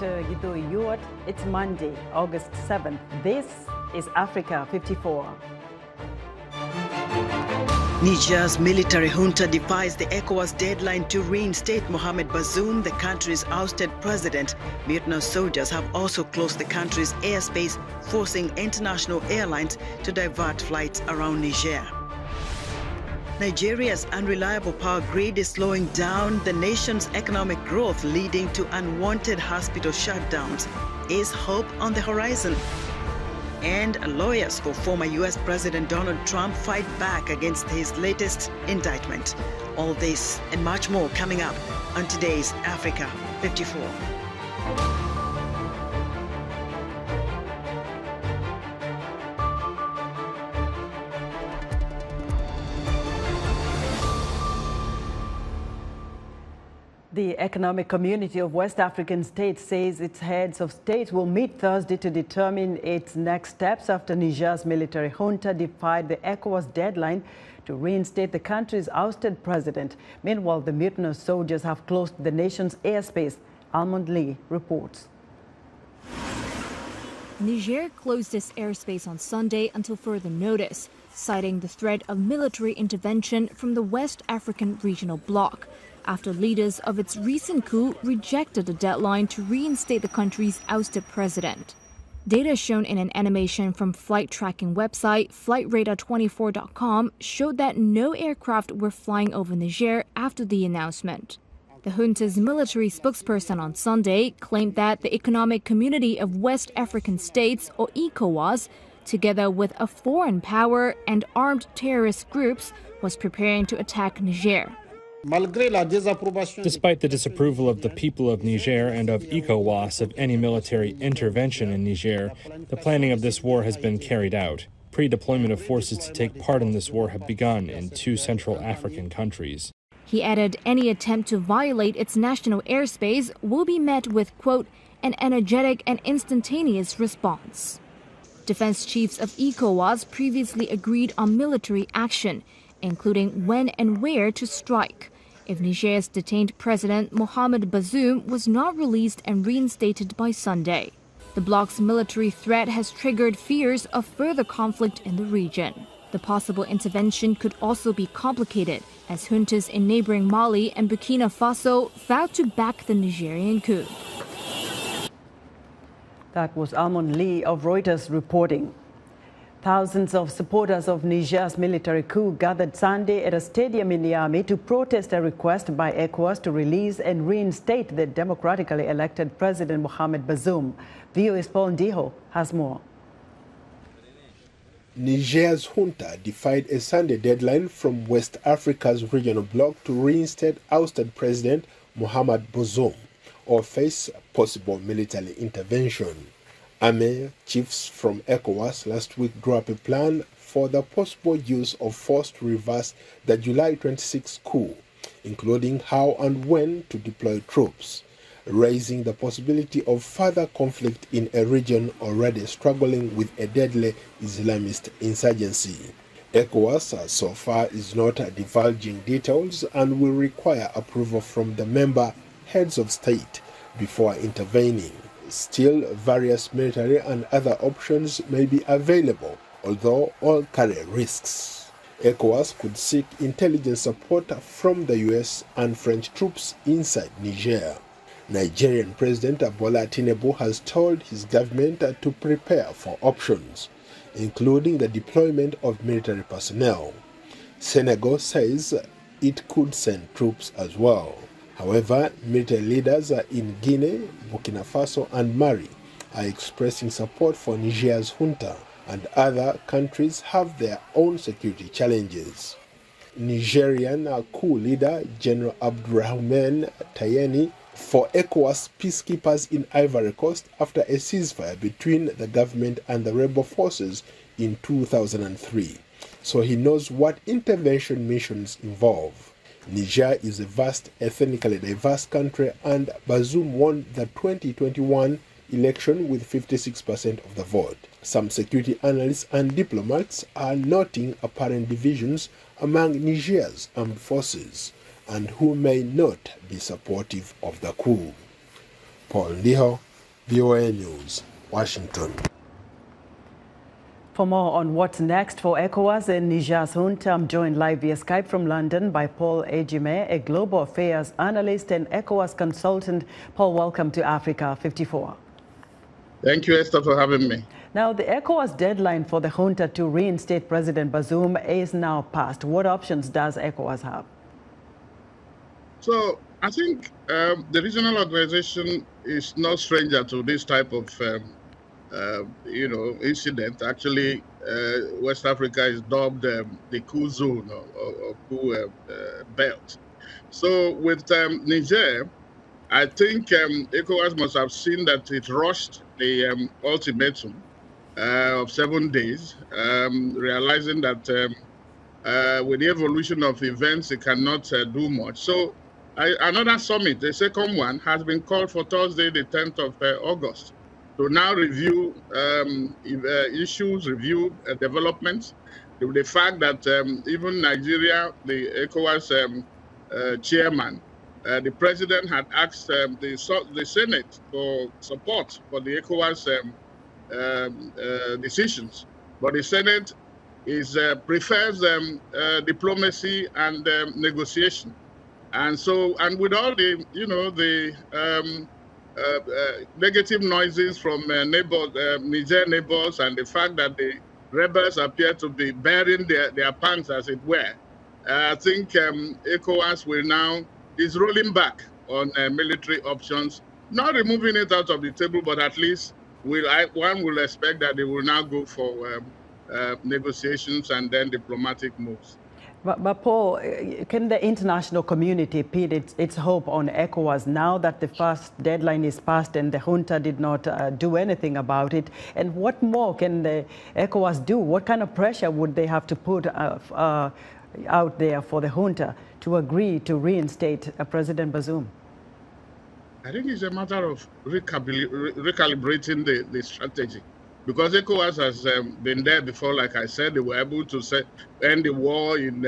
Dr. Gidoi Yuot. It's Monday, August 7th. This is Africa 54. Niger's military junta defies the ECOWAS deadline to reinstate Mohamed Bazoum, the country's ousted president. Mutinous soldiers have also closed the country's airspace, forcing international airlines to divert flights around Niger. Nigeria's unreliable power grid is slowing down the nation's economic growth, leading to unwanted hospital shutdowns. Is hope on the horizon? And lawyers for former U.S. President Donald Trump fight back against his latest indictment. All this and much more coming up on today's Africa 54. The Economic Community of West African States says its heads of state will meet Thursday to determine its next steps after Niger's military junta defied the ECOWAS deadline to reinstate the country's ousted president. Meanwhile, the mutinous soldiers have closed the nation's airspace. Almond Lee reports. Niger closed its airspace on Sunday until further notice, citing the threat of military intervention from the West African regional bloc, after leaders of its recent coup rejected the deadline to reinstate the country's ousted president. Data shown in an animation from flight tracking website flightradar24.com showed that no aircraft were flying over Niger after the announcement. The junta's military spokesperson on Sunday claimed that the Economic Community of West African States, or ECOWAS, together with a foreign power and armed terrorist groups, was preparing to attack Niger. Despite the disapproval of the people of Niger and of ECOWAS of any military intervention in Niger, the planning of this war has been carried out. Pre-deployment of forces to take part in this war have begun in 2 Central African countries. He added any attempt to violate its national airspace will be met with, quote, an energetic and instantaneous response. Defense chiefs of ECOWAS previously agreed on military action, including when and where to strike, if Niger's detained president Mohamed Bazoum was not released and reinstated by Sunday. The bloc's military threat has triggered fears of further conflict in the region. The possible intervention could also be complicated, as juntas in neighboring Mali and Burkina Faso vowed to back the Nigerian coup. That was Almond Lee of Reuters reporting. Thousands of supporters of Niger's military coup gathered Sunday at a stadium in Niamey to protest a request by ECOWAS to release and reinstate the democratically elected President Mohamed Bazoum. VOA's Paul Ndiho has more. Niger's junta defied a Sunday deadline from West Africa's regional bloc to reinstate ousted President Mohamed Bazoum or face possible military intervention. Army chiefs from ECOWAS last week drew up a plan for the possible use of force to reverse the July 26 coup, including how and when to deploy troops, raising the possibility of further conflict in a region already struggling with a deadly Islamist insurgency. ECOWAS so far is not divulging details and will require approval from the member heads of state before intervening. Still, various military and other options may be available, although all carry risks. ECOWAS could seek intelligence support from the US and French troops inside Niger. Nigerian President Bola Tinubu has told his government to prepare for options, including the deployment of military personnel. Senegal says it could send troops as well. However, military leaders in Guinea, Burkina Faso and Mali are expressing support for Niger's junta, and other countries have their own security challenges. Nigerian coup leader General Abdurrahman Tayani for ECOWAS peacekeepers in Ivory Coast after a ceasefire between the government and the rebel forces in 2003, so he knows what intervention missions involve. Niger is a vast, ethnically diverse country, and Bazoum won the 2021 election with 56% of the vote. Some security analysts and diplomats are noting apparent divisions among Niger's armed forces and who may not be supportive of the coup. Paul Ndiho, VOA News, Washington. For more on what's next for ECOWAS and Niger's junta, I'm joined live via Skype from London by Paul Ejime, a global affairs analyst and ECOWAS consultant. Paul, welcome to Africa 54. Thank you, Esther, for having me. Now, the ECOWAS deadline for the junta to reinstate President Bazoum is now passed. What options does ECOWAS have? So, I think the regional organization is no stranger to this type of, incident. Actually, West Africa is dubbed the coup zone or coup belt. So, with Niger, I think ECOWAS must have seen that it rushed the ultimatum of 7 days, realizing that with the evolution of events, it cannot do much. So another summit, the second one, has been called for Thursday, the 10th of August, to now review issues, review developments. The fact that even Nigeria, the ECOWAS chairman, the president had asked the Senate for support for the ECOWAS decisions, but the Senate prefers diplomacy and negotiation, and with all the negative noises from Niger neighbors, and the fact that the rebels appear to be bearing their pants, as it were, I think ECOWAS is rolling back on military options, not removing it out of the table, but at least one will expect that they will now go for negotiations and then diplomatic moves. But Paul, can the international community put its hope on ECOWAS now that the first deadline is passed and the junta did not do anything about it? And what more can the ECOWAS do? What kind of pressure would they have to put out there for the junta to agree to reinstate President Bazoum? I think it's a matter of recalibrating the strategy, because ECOWAS has been there before. Like I said, they were able to end the war in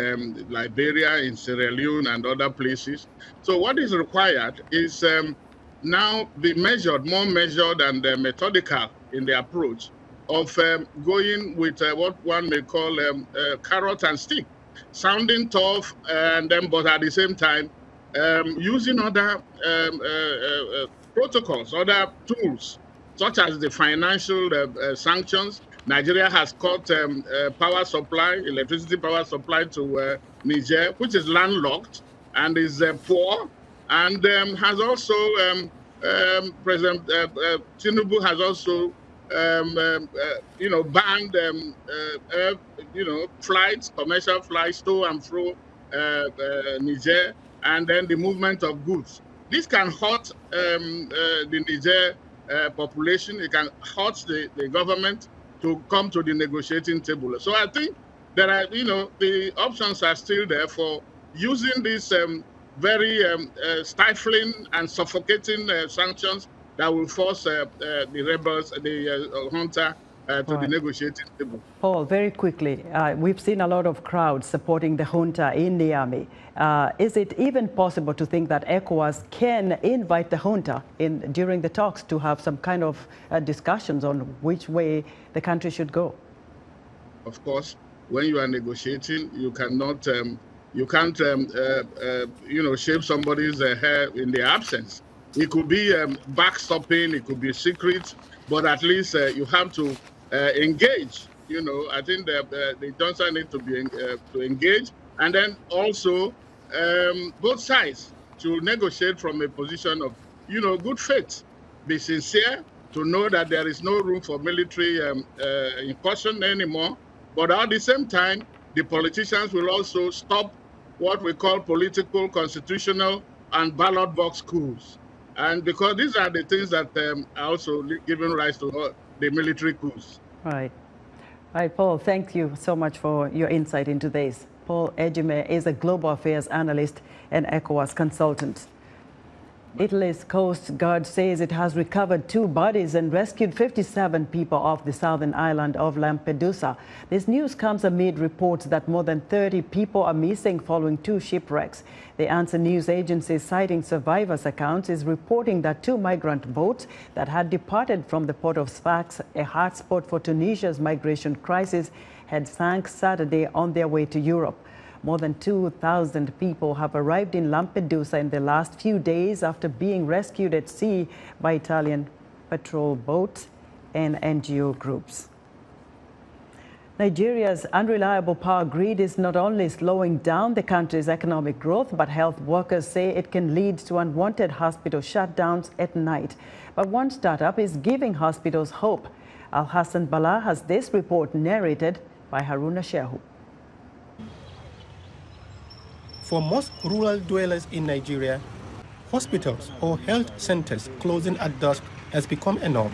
Liberia, in Sierra Leone, and other places. So what is required is now be more measured and methodical in the approach of going with what one may call carrot and stick. Sounding tough, but at the same time, using other protocols, other tools, such as the financial sanctions. Nigeria has cut electricity power supply to Niger, which is landlocked and is poor, and has also, President Tinubu has also banned flights, commercial flights to and fro Niger, and then the movement of goods. This can hurt the Niger population. It can hurt the government to come to the negotiating table. So I think there are, the options are still there for using these very stifling and suffocating sanctions that will force the rebels, the junta, to the negotiating table. Paul, very quickly, we've seen a lot of crowds supporting the junta in Niamey. Is it even possible to think that ECOWAS can invite the junta during the talks to have some kind of discussions on which way the country should go? Of course, when you are negotiating, you cannot, shave somebody's hair in their absence. It could be backstopping, it could be secret, but at least you have to engage. I think the Johnson need to be to engage, and then also both sides to negotiate from a position of good faith, be sincere, to know that there is no room for military incursion anymore. But at the same time, the politicians will also stop what we call political, constitutional, and ballot box coups. And because these are the things that are also giving rise to the military coups. Right. Paul, thank you so much for your insight into this. Paul Ejime is a global affairs analyst and ECOWAS consultant. Italy's Coast Guard says it has recovered 2 bodies and rescued 57 people off the southern island of Lampedusa. This news comes amid reports that more than 30 people are missing following 2 shipwrecks. The Answer news agency, citing survivors' accounts, is reporting that 2 migrant boats that had departed from the port of Sfax, a hotspot for Tunisia's migration crisis, had sank Saturday on their way to Europe. More than 2,000 people have arrived in Lampedusa in the last few days after being rescued at sea by Italian patrol boats and NGO groups. Nigeria's unreliable power grid is not only slowing down the country's economic growth, but health workers say it can lead to unwanted hospital shutdowns at night. But one startup is giving hospitals hope. Al Hassan Bala has this report narrated by Haruna Shehu. For most rural dwellers in Nigeria, hospitals or health centers closing at dusk has become a norm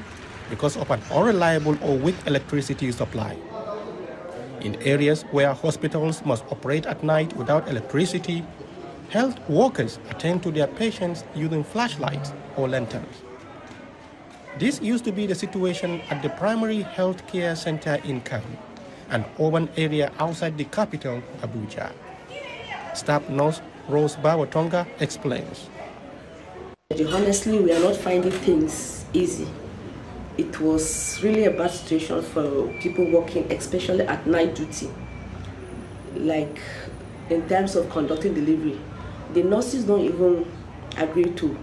because of an unreliable or weak electricity supply. In areas where hospitals must operate at night without electricity, health workers attend to their patients using flashlights or lanterns. This used to be the situation at the primary health care center in Kano, an urban area outside the capital, Abuja. Staff nurse Rose Bawatonga explains. Honestly, we are not finding things easy. It was really a bad situation for people working, especially at night duty. Like in terms of conducting delivery, the nurses don't even agree to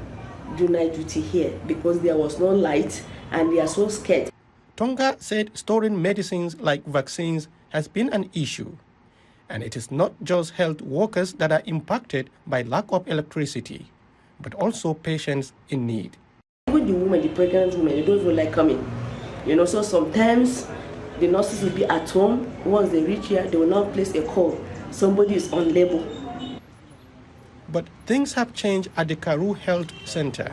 do night duty here because there was no light and they are so scared. Tonga said storing medicines like vaccines has been an issue. And it is not just health workers that are impacted by lack of electricity, but also patients in need. Even the women, the pregnant women, they don't even like coming. So sometimes the nurses will be at home. Once they reach here, they will now place a call. Somebody is on label. But things have changed at the Karu Health Center.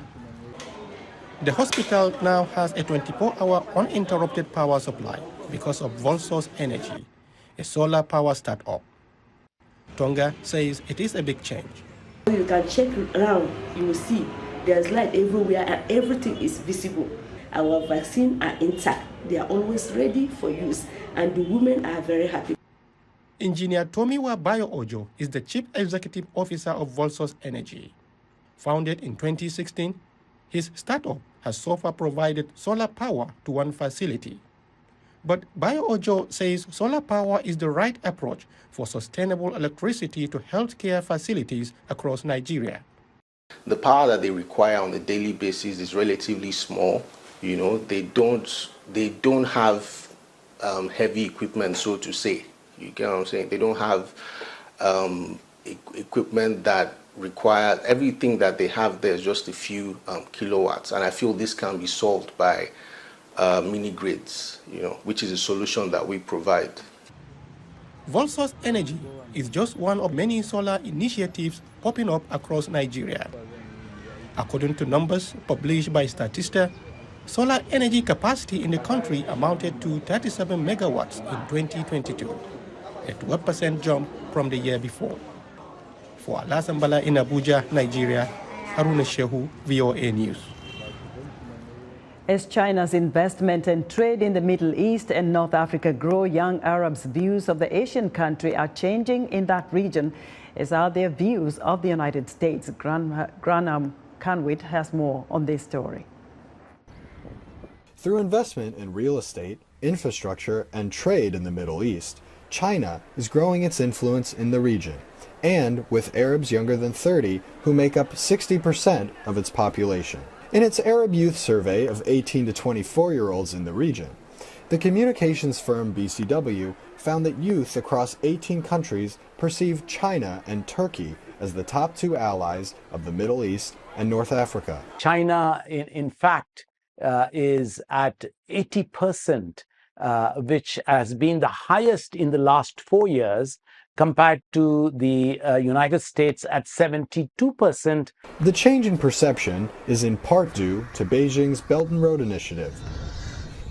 The hospital now has a 24-hour uninterrupted power supply because of Volsource Energy, a solar power startup. Tonga says it is a big change. You can check around, you will see there's light everywhere and everything is visible. Our vaccines are intact. They are always ready for use and the women are very happy. Engineer Tomiwa Bayo-Ojo is the Chief Executive Officer of Volsource Energy. Founded in 2016, his startup has so far provided solar power to one facility. But Bayo-Ojo says solar power is the right approach for sustainable electricity to healthcare facilities across Nigeria. The power that they require on a daily basis is relatively small. They don't have heavy equipment, so to say. You get what I'm saying? They don't have equipment that requires everything that they have. There's just a few kilowatts, and I feel this can be solved by mini grids, which is a solution that we provide. Volsource Energy is just one of many solar initiatives popping up across Nigeria. According to numbers published by Statista, solar energy capacity in the country amounted to 37 megawatts in 2022, a 12% jump from the year before. For Alassane Bala in Abuja, Nigeria, Haruna Shehu, VOA News. As China's investment and trade in the Middle East and North Africa grow, young Arabs' views of the Asian country are changing in that region, as are their views of the United States. Granam Kanwit has more on this story. Through investment in real estate, infrastructure, and trade in the Middle East, China is growing its influence in the region, and with Arabs younger than 30 who make up 60% of its population. In its Arab youth survey of 18 to 24-year-olds in the region, the communications firm BCW found that youth across 18 countries perceive China and Turkey as the top 2 allies of the Middle East and North Africa. China, in fact, is at 80%, which has been the highest in the last 4 years, compared to the United States at 72%. The change in perception is in part due to Beijing's Belt and Road Initiative,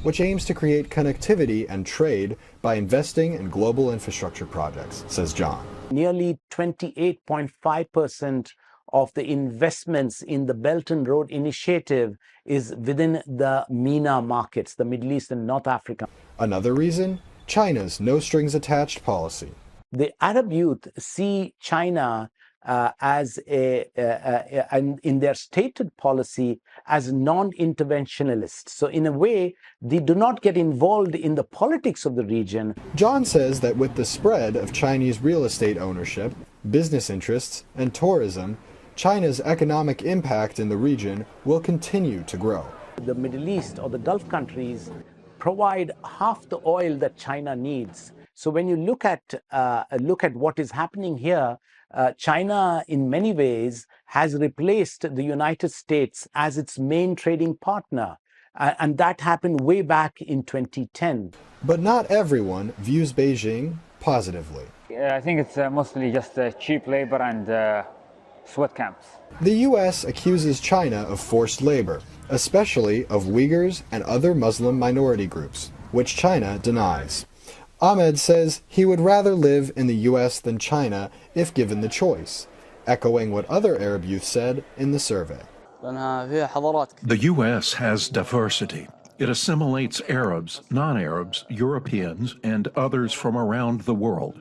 which aims to create connectivity and trade by investing in global infrastructure projects, says John. Nearly 28.5% of the investments in the Belt and Road Initiative is within the MENA markets, the Middle East and North Africa. Another reason? China's no-strings-attached policy. The Arab youth see China as in their stated policy as non-interventionalist. So in a way, they do not get involved in the politics of the region. John says that with the spread of Chinese real estate ownership, business interests, and tourism, China's economic impact in the region will continue to grow. The Middle East or the Gulf countries provide half the oil that China needs. So when you look at what is happening here, China in many ways has replaced the United States as its main trading partner. And that happened way back in 2010. But not everyone views Beijing positively. I think it's mostly just cheap labor and sweat camps. The U.S. accuses China of forced labor, especially of Uyghurs and other Muslim minority groups, which China denies. Ahmed says he would rather live in the U.S. than China if given the choice, echoing what other Arab youth said in the survey. The U.S. has diversity. It assimilates Arabs, non-Arabs, Europeans, and others from around the world.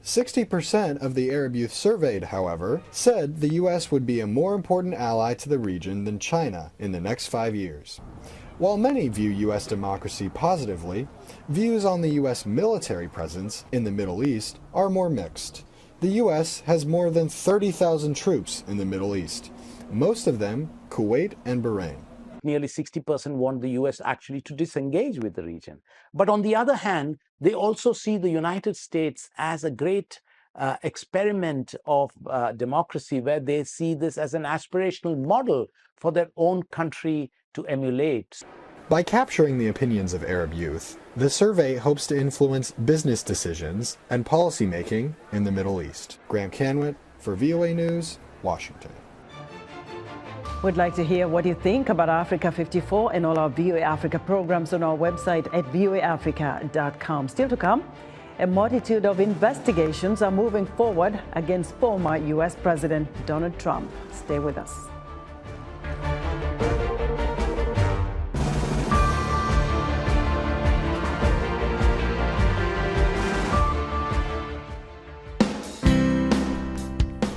60% of the Arab youth surveyed, however, said the U.S. would be a more important ally to the region than China in the next 5 years. While many view U.S. democracy positively, views on the U.S. military presence in the Middle East are more mixed. The U.S. has more than 30,000 troops in the Middle East, most of them Kuwait and Bahrain. Nearly 60% want the U.S. actually to disengage with the region. But on the other hand, they also see the United States as a great experiment of democracy, where they see this as an aspirational model for their own country to emulate. By capturing the opinions of Arab youth, the survey hopes to influence business decisions and policymaking in the Middle East. Graham Canwit for VOA News, Washington. We'd like to hear what you think about Africa 54 and all our VOA Africa programs on our website at voaafrica.com. Still to come, a multitude of investigations are moving forward against former U.S. President Donald Trump. Stay with us.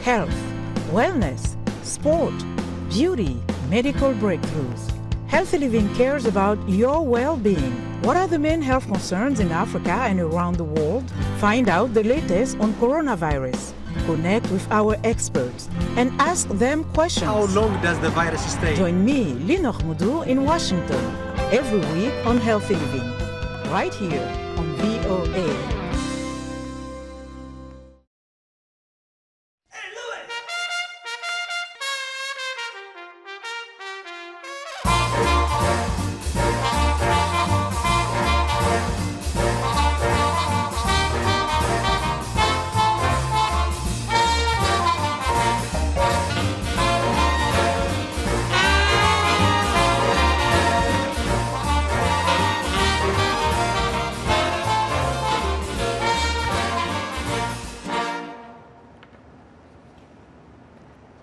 Health, wellness, sport, beauty, medical breakthroughs. Healthy Living cares about your well-being. What are the main health concerns in Africa and around the world? Find out the latest on coronavirus. Connect with our experts and ask them questions. How long does the virus stay? Join me, Lina Khmoudou, in Washington every week on Healthy Living, right here on VOA.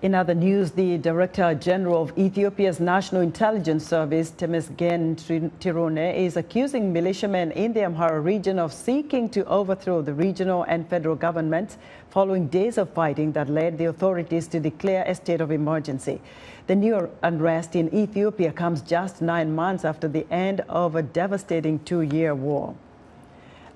In other news, the Director General of Ethiopia's National Intelligence Service, Temesgen Tirone, is accusing militiamen in the Amhara region of seeking to overthrow the regional and federal governments following days of fighting that led the authorities to declare a state of emergency. The new unrest in Ethiopia comes just 9 months after the end of a devastating 2-year war.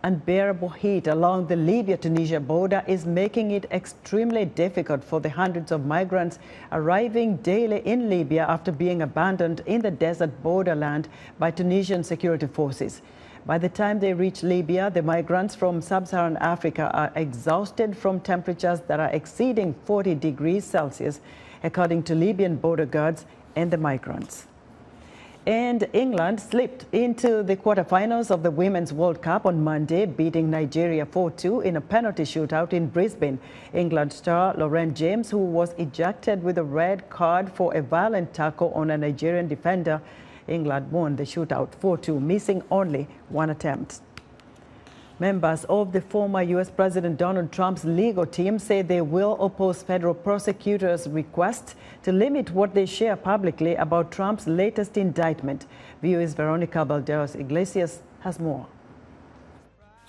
Unbearable heat along the Libya-Tunisia border is making it extremely difficult for the hundreds of migrants arriving daily in Libya after being abandoned in the desert borderland by Tunisian security forces. By the time they reach Libya, the migrants from sub-Saharan Africa are exhausted from temperatures that are exceeding 40 degrees Celsius, according to Libyan border guards and the migrants. And England slipped into the quarterfinals of the Women's World Cup on Monday, beating Nigeria 4-2 in a penalty shootout in Brisbane. England star Lauren James, who was ejected with a red card for a violent tackle on a Nigerian defender. England won the shootout 4-2, missing only one attempt. Members of the former U.S. President Donald Trump's legal team say they will oppose federal prosecutors' request to limit what they share publicly about Trump's latest indictment. VOA's Veronica Balderas Iglesias has more.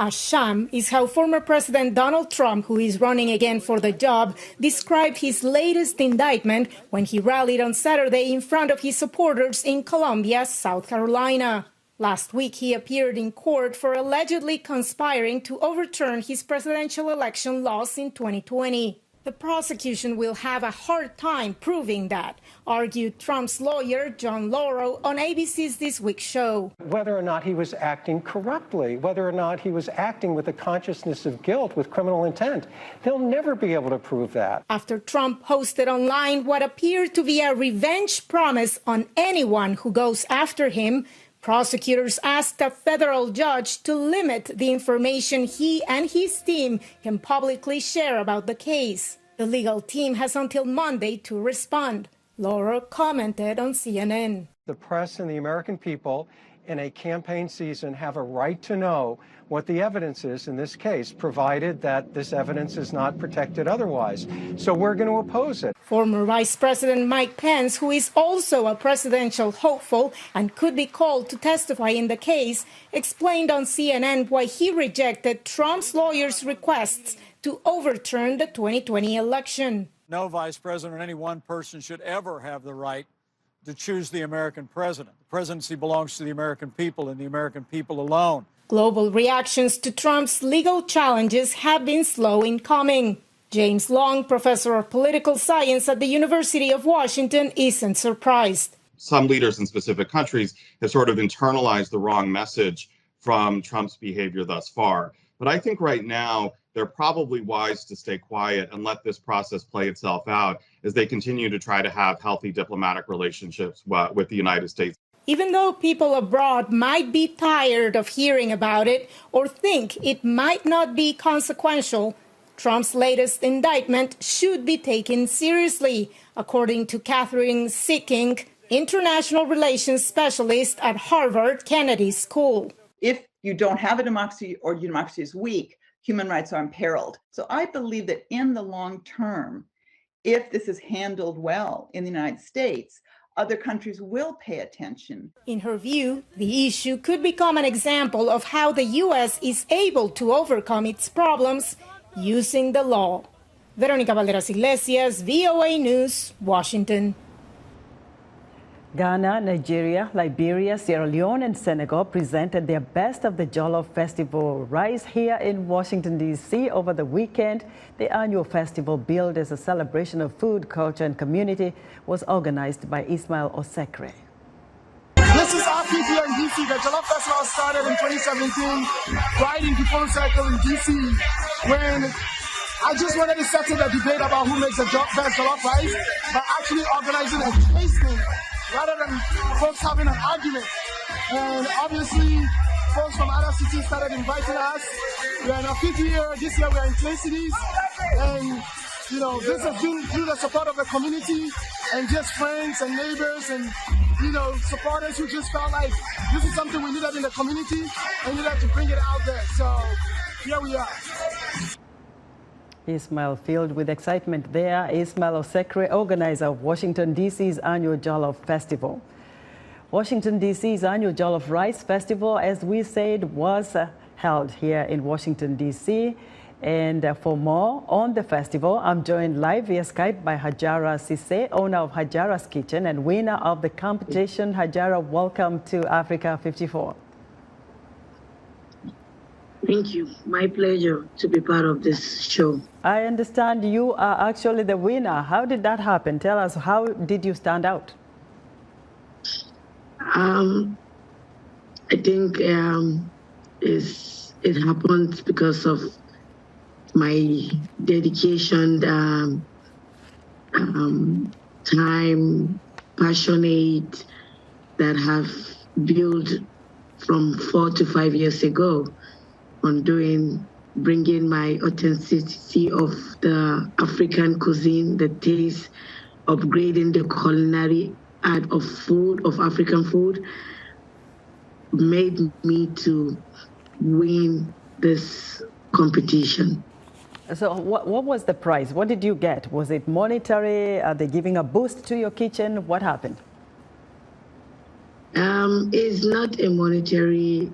A sham is how former President Donald Trump, who is running again for the job, described his latest indictment when he rallied on Saturday in front of his supporters in Columbia, South Carolina. Last week, he appeared in court for allegedly conspiring to overturn his presidential election loss in 2020. The prosecution will have a hard time proving that, argued Trump's lawyer, John Lauro, on ABC's This Week show. Whether or not he was acting corruptly, whether or not he was acting with a consciousness of guilt, with criminal intent, they'll never be able to prove that. After Trump posted online what appeared to be a revenge promise on anyone who goes after him, prosecutors asked a federal judge to limit the information he and his team can publicly share about the case. The legal team has until Monday to respond. Laura commented on CNN. The press and the American people in a campaign season have a right to know what the evidence is in this case, provided that this evidence is not protected otherwise. So we're going to oppose it. Former Vice President Mike Pence, who is also a presidential hopeful and could be called to testify in the case, explained on CNN why he rejected Trump's lawyers' requests to overturn the 2020 election. No vice president or any one person should ever have the right to choose the American president. The presidency belongs to the American people and the American people alone. Global reactions to Trump's legal challenges have been slow in coming. James Long, professor of political science at the University of Washington, isn't surprised. Some leaders in specific countries have sort of internalized the wrong message from Trump's behavior thus far. But I think right now they're probably wise to stay quiet and let this process play itself out as they continue to try to have healthy diplomatic relationships with the United States. Even though people abroad might be tired of hearing about it or think it might not be consequential, Trump's latest indictment should be taken seriously, according to Catherine Sicking, international relations specialist at Harvard Kennedy School. If you don't have a democracy or your democracy is weak, human rights are imperiled. So I believe that in the long term, if this is handled well in the United States, other countries will pay attention. In her view, the issue could become an example of how the U.S. is able to overcome its problems using the law. Veronica Balderas Iglesias, VOA News, Washington. Ghana, Nigeria, Liberia, Sierra Leone and Senegal presented their best of the Jollof Festival rice here in Washington, D.C. over the weekend. The annual festival, billed as a celebration of food, culture and community, was organized by Ismail Osekre. This is our piece here in D.C. The Jollof Festival started in 2017, right in the full circle in D.C. when I just wanted to settle the debate about who makes the best jollof rice by actually organizing a tasting rather than folks having an argument. And obviously, folks from other cities started inviting us. We're in our 5th year. This year we're in 3 cities. And, you know, this has been through the support of the community and just friends and neighbors and, you know, supporters who just felt like this is something we needed in the community and needed to bring it out there. So here we are. Ismail, filled with excitement there. Ismail Osekre, organizer of Washington, D.C.'s annual Jollof Festival. Washington, D.C.'s annual Jollof Rice Festival, as we said, was held here in Washington, D.C. And for more on the festival, I'm joined live via Skype by Hajara Sise, owner of Hajara's Kitchen and winner of the competition. Hajara, welcome to Africa 54. Thank you. My pleasure to be part of this show. I understand you are actually the winner. How did that happen? Tell us, how did you stand out? I think it happened because of my dedication, time, passionate, that have built from 4 to 5 years ago on bringing my authenticity of the African cuisine, the taste, upgrading the culinary art of food, of African food, made me to win this competition. So what was the prize? What did you get? Was it monetary? Are they giving a boost to your kitchen? What happened? It's not a monetary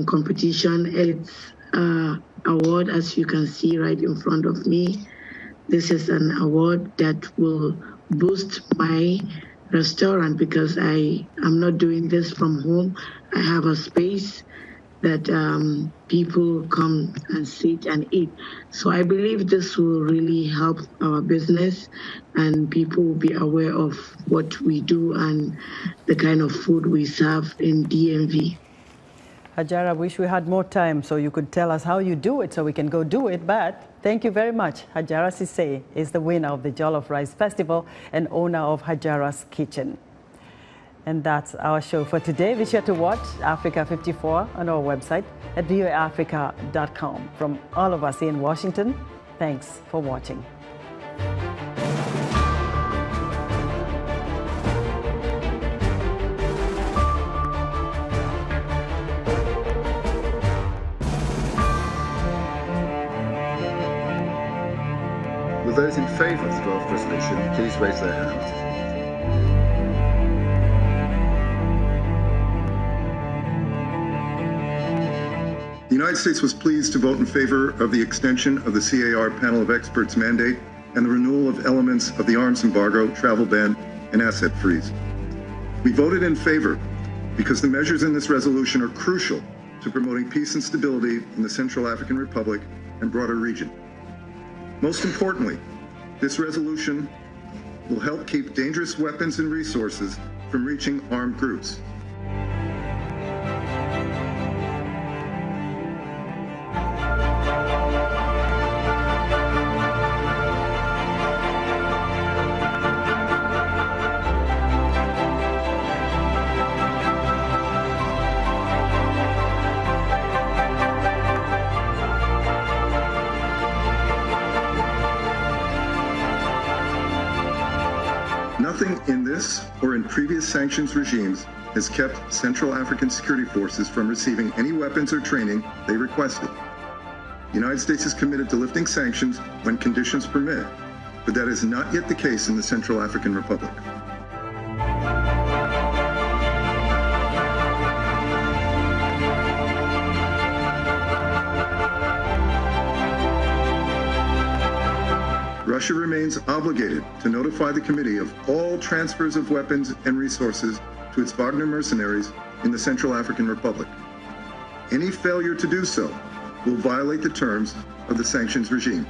competition. It's an award, as you can see right in front of me. This is an award that will boost my restaurant because I am not doing this from home. I have a space that people come and sit and eat. So I believe this will really help our business and people will be aware of what we do and the kind of food we serve in DMV. Hajara, I wish we had more time so you could tell us how you do it so we can go do it, but thank you very much. Hajara Sise is the winner of the Jollof Rice Festival and owner of Hajara's Kitchen. And that's our show for today. Be sure to watch Africa 54 on our website at voaafrica.com. From all of us here in Washington, thanks for watching. Will those in favour of the draft resolution please raise their hands? The United States was pleased to vote in favor of the extension of the CAR panel of experts mandate and the renewal of elements of the arms embargo, travel ban, and asset freeze. We voted in favor because the measures in this resolution are crucial to promoting peace and stability in the Central African Republic and broader region. Most importantly, this resolution will help keep dangerous weapons and resources from reaching armed groups. Nothing in this or in previous sanctions regimes has kept Central African security forces from receiving any weapons or training they requested. The United States is committed to lifting sanctions when conditions permit, but that is not yet the case in the Central African Republic. Russia remains obligated to notify the committee of all transfers of weapons and resources to its Wagner mercenaries in the Central African Republic. Any failure to do so will violate the terms of the sanctions regime.